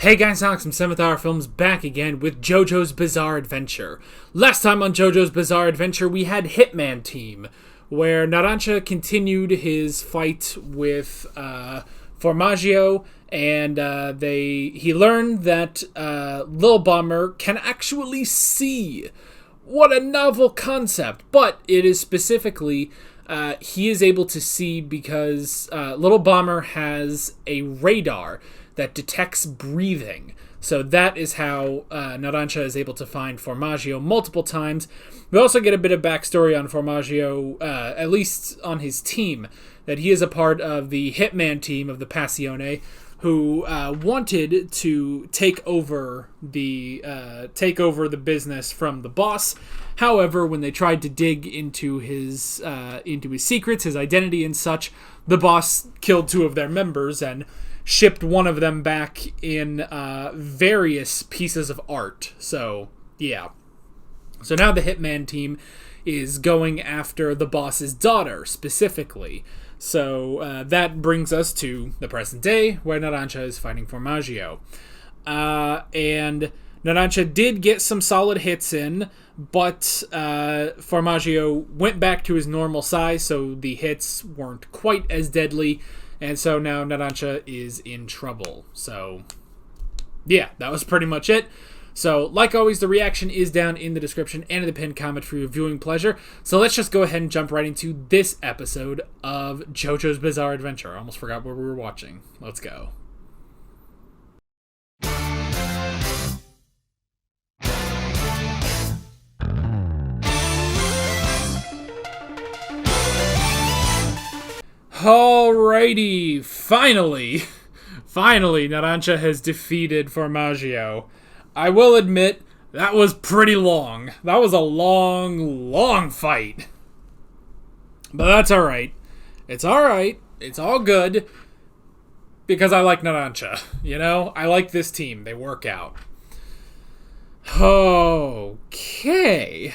Hey guys, Alex from 7th Hour Films back again with JoJo's Bizarre Adventure. Last time on JoJo's Bizarre Adventure, we had Hitman Team, where Narancia continued his fight with Formaggio, and he learned that Lil Bomber can actually see. What a novel concept! But it is specifically, he is able to see because Little Bomber has a radar that detects breathing. So that is how Narancia is able to find Formaggio multiple times. We also get a bit of backstory on Formaggio, at least on his team, that he is a part of the Hitman team of the Passione, who wanted to take over the business from the boss. However, when they tried to dig into his secrets, his identity and such, the boss killed two of their members and shipped one of them back in various pieces of art. So, yeah. So now the Hitman team is going after the boss's daughter, specifically. So that brings us to the present day, where Narancia is fighting Formaggio. And Narancia did get some solid hits in, but Formaggio went back to his normal size, so the hits weren't quite as deadly. And so now Narancia is in trouble. So, yeah, that was pretty much it. So, like always, the reaction is down in the description and in the pinned comment for your viewing pleasure. So let's just go ahead and jump right into this episode of JoJo's Bizarre Adventure. I almost forgot what we were watching. Let's go. Alrighty, finally, Narancia has defeated Formaggio. I will admit, that was pretty long. That was a long fight. But that's alright. It's alright. It's all good. Because I like Narancia, you know? I like this team. They work out. Okay.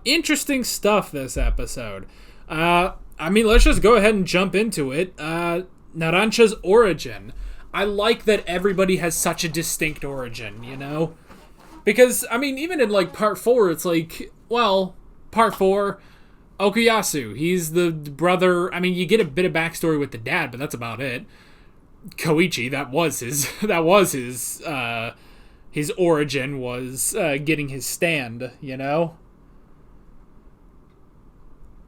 Interesting stuff this episode. Let's just go ahead and jump into it. Narancia's origin. I like that everybody has such a distinct origin, you know? Because, even in, part 4, it's part 4, Okuyasu. He's the brother. You get a bit of backstory with the dad, but that's about it. Koichi, that was his origin, was getting his stand, you know?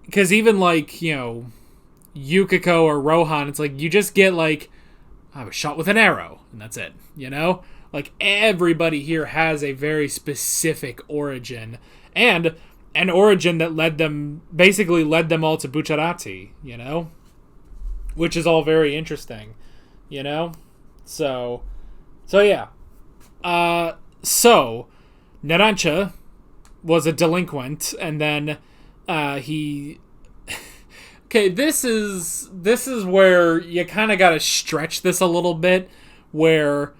Because even, Yukiko or Rohan, it's you just get, I was shot with an arrow, and that's it, you know? Everybody here has a very specific origin, and an origin that led them all to Bucciarati, you know? Which is all very interesting, you know? So yeah. So, Narancia was a delinquent, and then he... Okay, this is where you kind of got to stretch this a little bit, where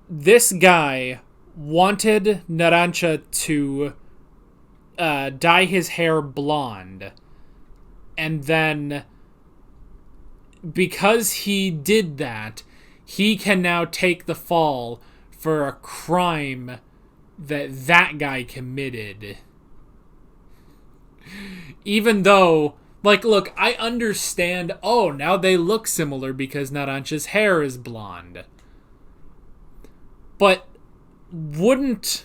this guy wanted Narancia to dye his hair blonde, and then because he did that, he can now take the fall for a crime that guy committed. Even though, look, I understand, now they look similar because Narancia's hair is blonde. But wouldn't,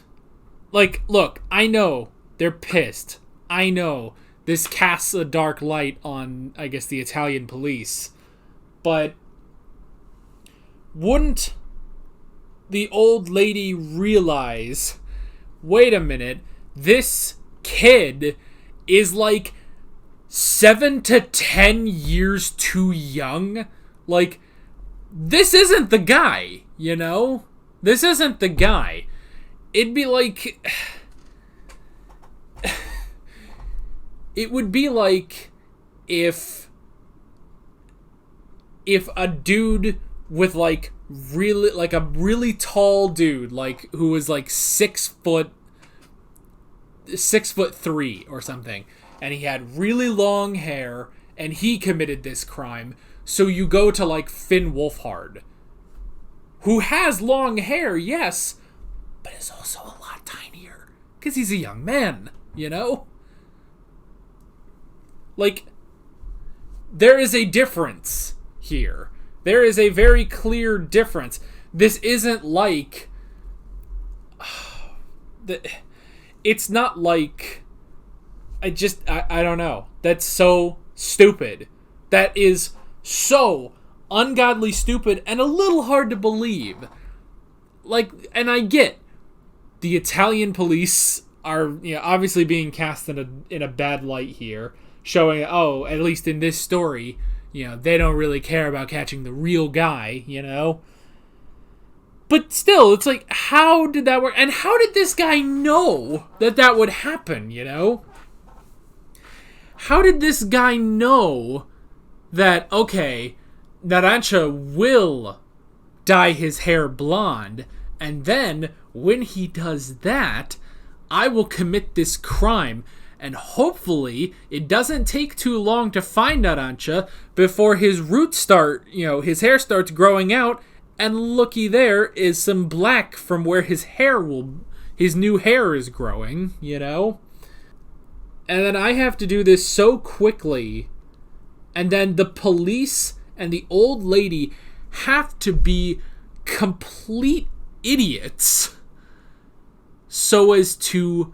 look, I know they're pissed. I know this casts a dark light on, I guess, the Italian police. But wouldn't the old lady realize, wait a minute, this kid is 7 to 10 years too young? This isn't the guy, you know? This isn't the guy. It'd be it would be if a dude with really a really tall dude who was 6'3" or something, and he had really long hair, and he committed this crime. So you go to Finn Wolfhard. who has long hair, yes, but is also a lot tinier because he's a young man, you know? Like, there is a difference here. There is a very clear difference. This isn't like... It's not like... I don't know. That's so stupid. That is so ungodly stupid and a little hard to believe. Like, and I get the Italian police are, you know, obviously being cast in a bad light here, showing, oh, at least in this story, you know, they don't really care about catching the real guy, you know? But still, it's like, how did that work? And how did this guy know that would happen, you know? How did this guy know that, okay, Narancia will dye his hair blonde, and then, when he does that, I will commit this crime, and hopefully, it doesn't take too long to find Narancia before his roots start, you know, his hair starts growing out, and looky there is some black from where his new hair is growing, you know? And then I have to do this so quickly, and then the police and the old lady have to be complete idiots so as to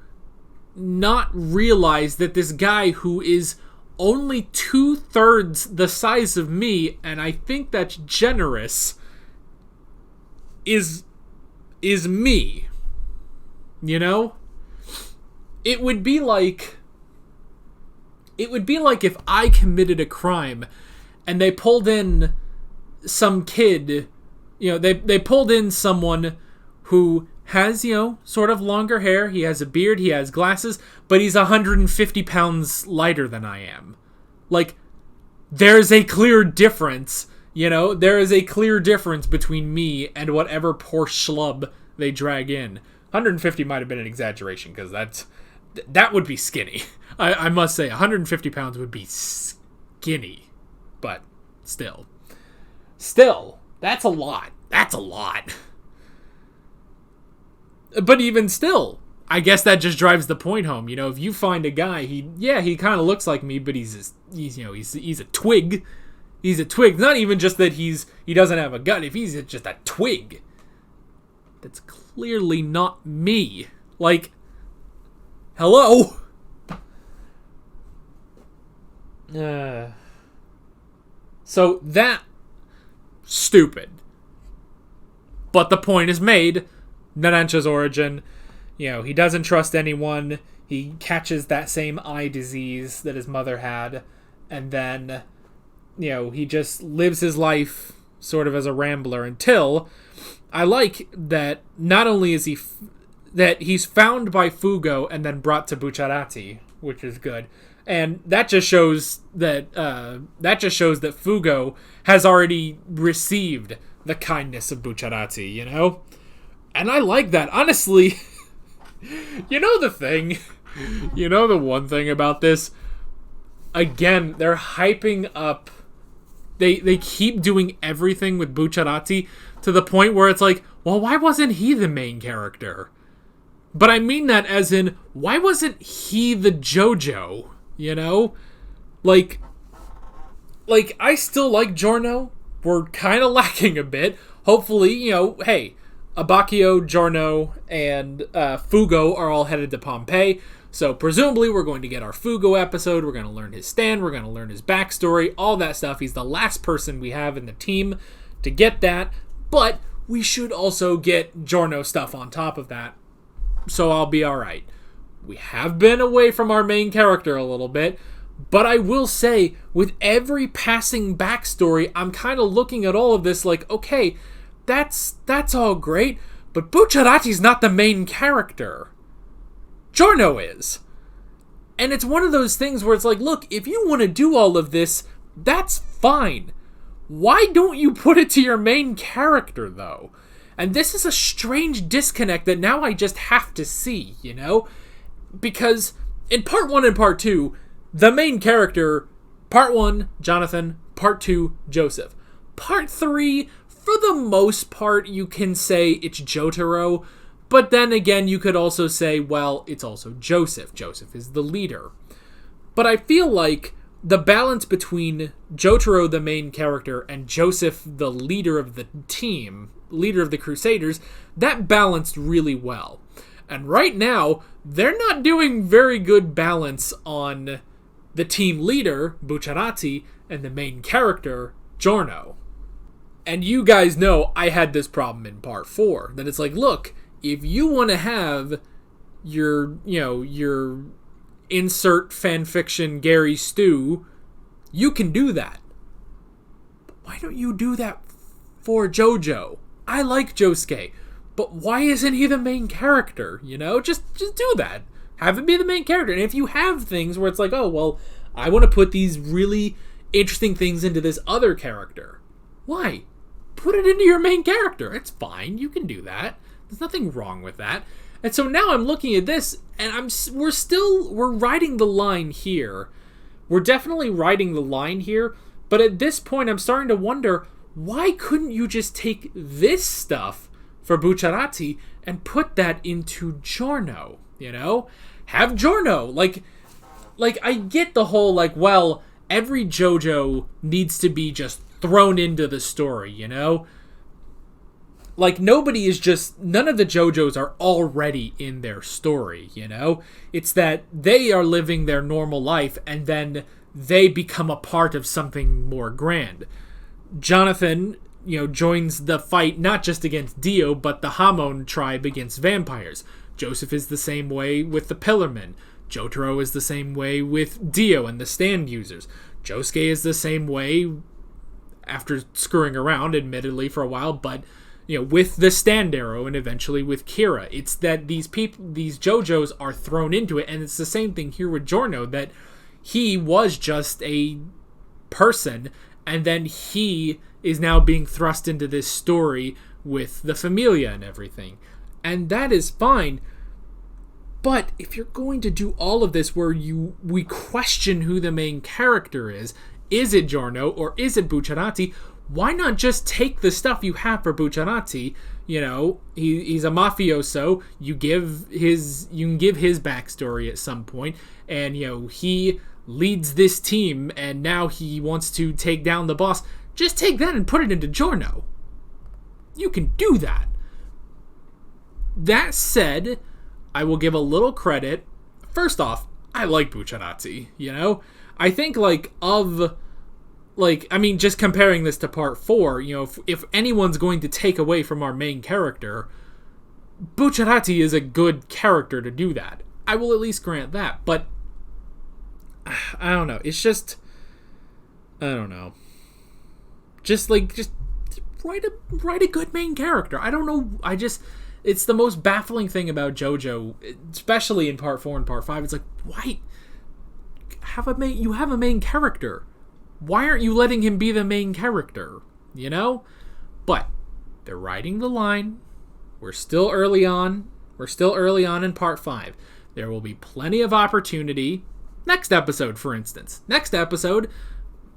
not realize that this guy who is only 2/3 the size of me, and I think that's generous, is me. You know? It would be like if I committed a crime and they pulled in some kid, you know, they pulled in someone who has, you know, sort of longer hair, he has a beard, he has glasses, but he's 150 pounds lighter than I am. Like, there's a clear difference, you know, there is a clear difference between me and whatever poor schlub they drag in. 150 might have been an exaggeration, because that would be skinny. I must say, 150 pounds would be skinny. But still, that's a lot. That's a lot. But even still, I guess that just drives the point home. You know, if you find a guy, he kind of looks like me, but he's a twig. He's a twig. Not even just that he doesn't have a gut. If he's just a twig, that's clearly not me. Like, hello? So that, stupid. But the point is made. Narancia's origin, you know, he doesn't trust anyone. He catches that same eye disease that his mother had. And then, you know, he just lives his life sort of as a rambler until, I like that not only is that he's found by Fugo and then brought to Bucciarati, which is good. And that just shows that Fugo has already received the kindness of Bucciarati, you know? And I like that. Honestly, you know the thing? You know the one thing about this? Again, they're hyping up. They keep doing everything with Bucciarati to the point where it's like, well, why wasn't he the main character? But I mean that as in, why wasn't he the JoJo? You know? Like, I still like Giorno. We're kind of lacking a bit. Hopefully, you know, hey, Abbacchio, Giorno, and Fugo are all headed to Pompeii. So presumably we're going to get our Fugo episode. We're going to learn his stand. We're going to learn his backstory. All that stuff. He's the last person we have in the team to get that. But we should also get Giorno stuff on top of that. So I'll be alright. We have been away from our main character a little bit. But I will say, with every passing backstory, I'm kind of looking at all of this like, okay, that's all great, but Bucciarati's not the main character. Giorno is. And it's one of those things where it's like, look, if you want to do all of this, that's fine. Why don't you put it to your main character, though? And this is a strange disconnect that now I just have to see, you know? Because in part 1 and part 2, the main character, part 1, Jonathan, part 2, Joseph. Part 3, for the most part, you can say it's Jotaro, but then again, you could also say, well, it's also Joseph. Joseph is the leader. But I feel like the balance between Jotaro, the main character, and Joseph, the leader of the team, leader of the Crusaders, that balanced really well. And right now, they're not doing very good balance on the team leader, Bucciarati, and the main character, Giorno. And you guys know I had this problem in part 4. That it's like, look, if you want to have your insert fanfiction Gary Stew, you can do that. But why don't you do that for JoJo? I like Josuke, but why isn't he the main character? Just do that. Have him be the main character. And if you have things where it's like, oh, well, I want to put these really interesting things into this other character. Why? Put it into your main character. It's fine. You can do that. There's nothing wrong with that. And so now I'm looking at this, and we're riding the line here. We're definitely riding the line here, but at this point I'm starting to wonder, why couldn't you just take this stuff for Bucciarati and put that into Giorno, Have Giorno, like I get the whole, well, every JoJo needs to be just thrown into the story, nobody is just... None of the JoJos are already in their story, It's that they are living their normal life, and then they become a part of something more grand. Jonathan, joins the fight not just against Dio, but the Hamon tribe against vampires. Joseph is the same way with the Pillarmen. Jotaro is the same way with Dio and the stand users. Josuke is the same way, after screwing around, admittedly, for a while, but... with the stand arrow and eventually with Kira. It's that these JoJos are thrown into it, and it's the same thing here with Giorno, that he was just a person, and then he is now being thrust into this story with the Familia and everything. And that is fine, but if you're going to do all of this where we question who the main character is it Giorno or is it Bucciarati? Why not just take the stuff you have for Bucciarati? He's a mafioso. You can give his backstory at some point, and he leads this team, and now he wants to take down the boss. Just take that and put it into Giorno. You can do that. That said, I will give a little credit. First off, I like Bucciarati. I think just comparing this to part 4, if anyone's going to take away from our main character, Bucciarati is a good character to do that. I will at least grant that, but I don't know. It's just, I don't know. Just write a good main character. I don't know. It's the most baffling thing about JoJo, especially in part 4 and part 5. It's like, why you have a main character. Why aren't you letting him be the main character? But they're riding the line. We're still early on. In part 5. There will be plenty of opportunity. Next episode, for instance.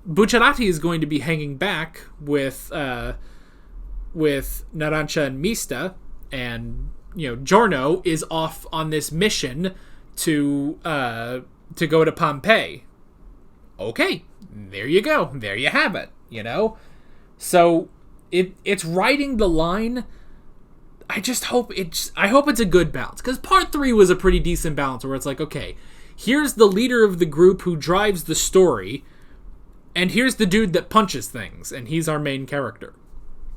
Bucciarati is going to be hanging back with Narancia and Mista, and Giorno is off on this mission to go to Pompeii. Okay, there you go. There you have it, So it's riding the line. I hope it's a good balance, because part 3 was a pretty decent balance where it's like, okay, here's the leader of the group who drives the story, and here's the dude that punches things, and he's our main character.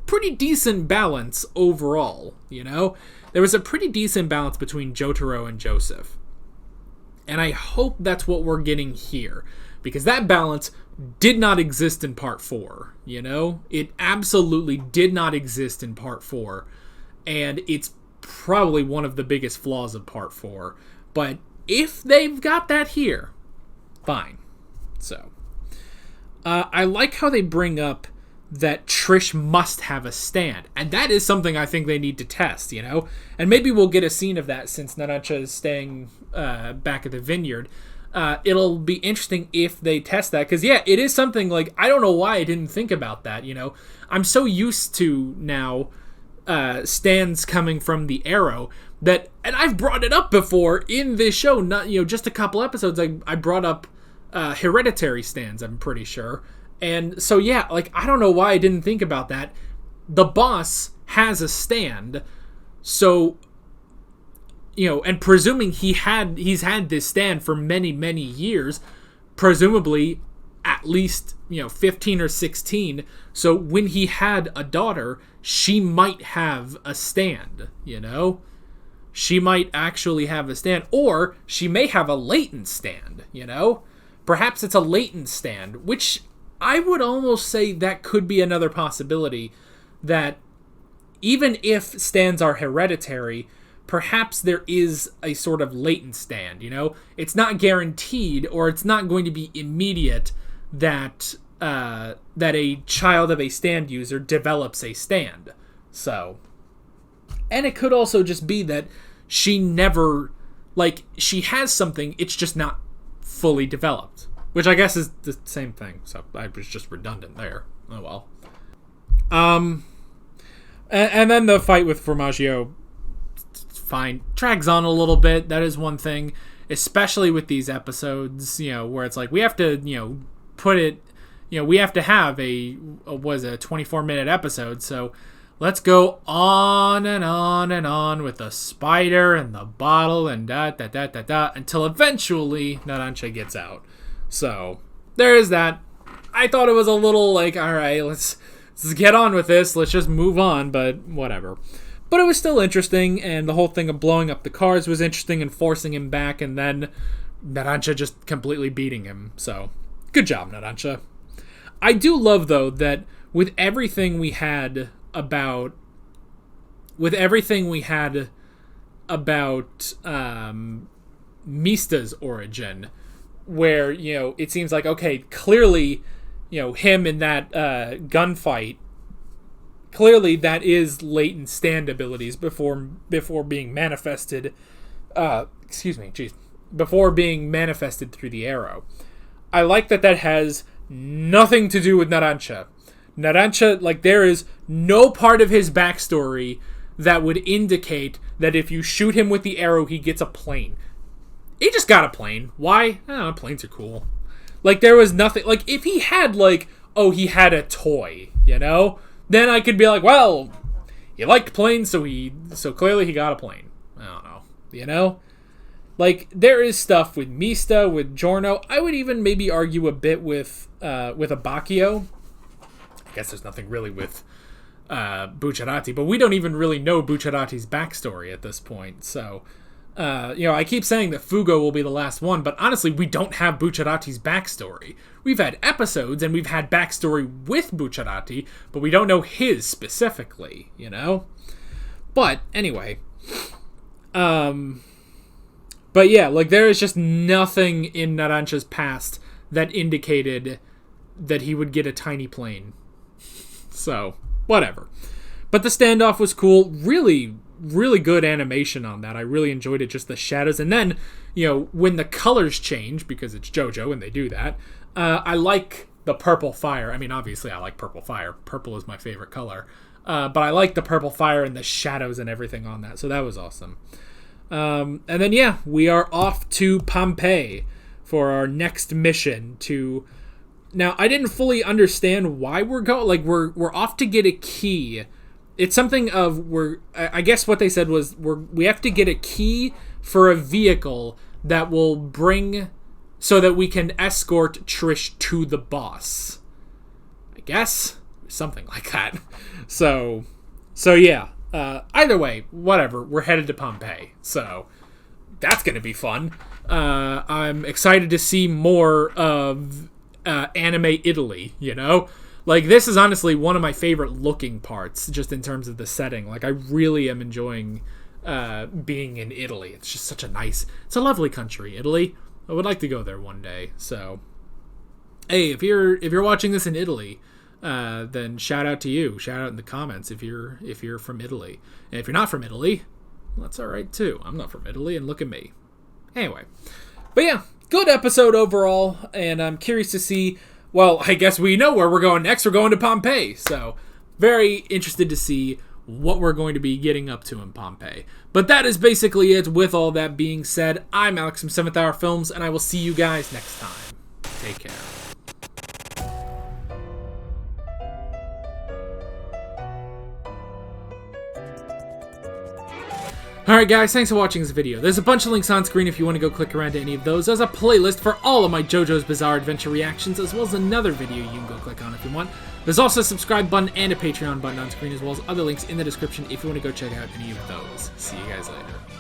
Pretty decent balance overall, There was a pretty decent balance between Jotaro and Joseph. And I hope that's what we're getting here, because that balance did not exist in part 4, It absolutely did not exist in part 4, and it's probably one of the biggest flaws of part 4. But if they've got that here, fine. So, I like how they bring up that Trish must have a stand, and that is something I think they need to test, And maybe we'll get a scene of that since Narancia is staying back at the vineyard. it'll be interesting if they test that. Because, yeah, it is something, like, I don't know why I didn't think about that, you know? I'm so used to now stands coming from the Arrow that, and I've brought it up before in this show, not, you know, just a couple episodes, I brought up hereditary stands, I'm pretty sure. And so, yeah, like, I don't know why I didn't think about that. The boss has a stand, so, you know, and presuming he's had this stand for many, many years, presumably at least, you know, 15 or 16. So when he had a daughter, she might have a stand, you know? She might actually have a stand, or she may have a latent stand, you know? Perhaps it's a latent stand, which I would almost say that could be another possibility, that even if stands are hereditary, perhaps there is a sort of latent stand, you know? It's not guaranteed, or it's not going to be immediate that a child of a stand user develops a stand. So, and it could also just be that she never, like, she has something, it's just not fully developed, which I guess is the same thing. So I was just redundant there. Oh well. And then the fight with Formaggio, fine, drags on a little bit. That is one thing, especially with these episodes, you know, where it's like we have to, you know, put it, you know, we have to have a 24-minute episode, so let's go on and on and on with the spider and the bottle and da until eventually Narancia gets out. So there is that. I thought it was a little like, all right, let's get on with this. Let's just move on, but whatever. But it was still interesting, and the whole thing of blowing up the cars was interesting and forcing him back, and then Narancia just completely beating him. So good job, Narancia. I do love, though, that with everything we had about Mista's origin, where, you know, it seems like, okay, clearly, you know, him in that gunfight, clearly that is latent stand abilities before being manifested, before being manifested through the Arrow. I like that has nothing to do with Narancia. Narancia, like, there is no part of his backstory that would indicate that if you shoot him with the arrow, he gets a plane. He just got a plane. Why? I don't know, planes are cool. Like, there was nothing, like, if he had, like, oh, he had a toy, you know? Then I could be like, well, he liked planes, so clearly he got a plane. I don't know, you know? Like, there is stuff with Mista, with Giorno. I would even maybe argue a bit with Abbacchio. I guess there's nothing really with Bucciarati, but we don't even really know Bucciarati's backstory at this point. So, you know, I keep saying that Fugo will be the last one, but honestly, we don't have Bucciarati's backstory. We've had episodes, and we've had backstory with Bucciarati, but we don't know his specifically, you know? But, anyway. But yeah, like, there is just nothing in Narancia's past that indicated that he would get a tiny plane. So, whatever. But the standoff was cool. Really, really good animation on that. I really enjoyed it, just the shadows. And then, you know, when the colors change, because it's JoJo and they do that, I like the purple fire. I mean, obviously I like purple fire. Purple is my favorite color. But I like the purple fire and the shadows and everything on that. So that was awesome. And then, yeah, we are off to Pompeii for our next mission to... Now, I didn't fully understand why we're going... Like, we're off to get a key. It's something of... I guess what they said was we have to get a key for a vehicle that will bring... So that we can escort Trish to the boss. I guess? Something like that. So yeah. Either way, whatever. We're headed to Pompeii. So, that's going to be fun. I'm excited to see more of... anime Italy, you know? Like, this is honestly one of my favorite looking parts, just in terms of the setting. Like, I really am enjoying being in Italy. It's just such a nice... It's a lovely country, Italy. I would like to go there one day, so... Hey, if you're watching this in Italy, then shout out to you. Shout out in the comments if you're from Italy. And if you're not from Italy, well, that's alright too. I'm not from Italy, and look at me. Anyway. But yeah, good episode overall, and I'm curious to see, well, I guess we know where we're going next. We're going to Pompeii, so very interested to see what we're going to be getting up to in Pompeii. But that is basically it. With all that being said, I'm Alex from 7th Hour Films, and I will see you guys next time. Take care. Alright guys, thanks for watching this video. There's a bunch of links on screen if you want to go click around to any of those. There's a playlist for all of my JoJo's Bizarre Adventure reactions, as well as another video you can go click on if you want. There's also a subscribe button and a Patreon button on screen, as well as other links in the description if you want to go check out any of those. See you guys later.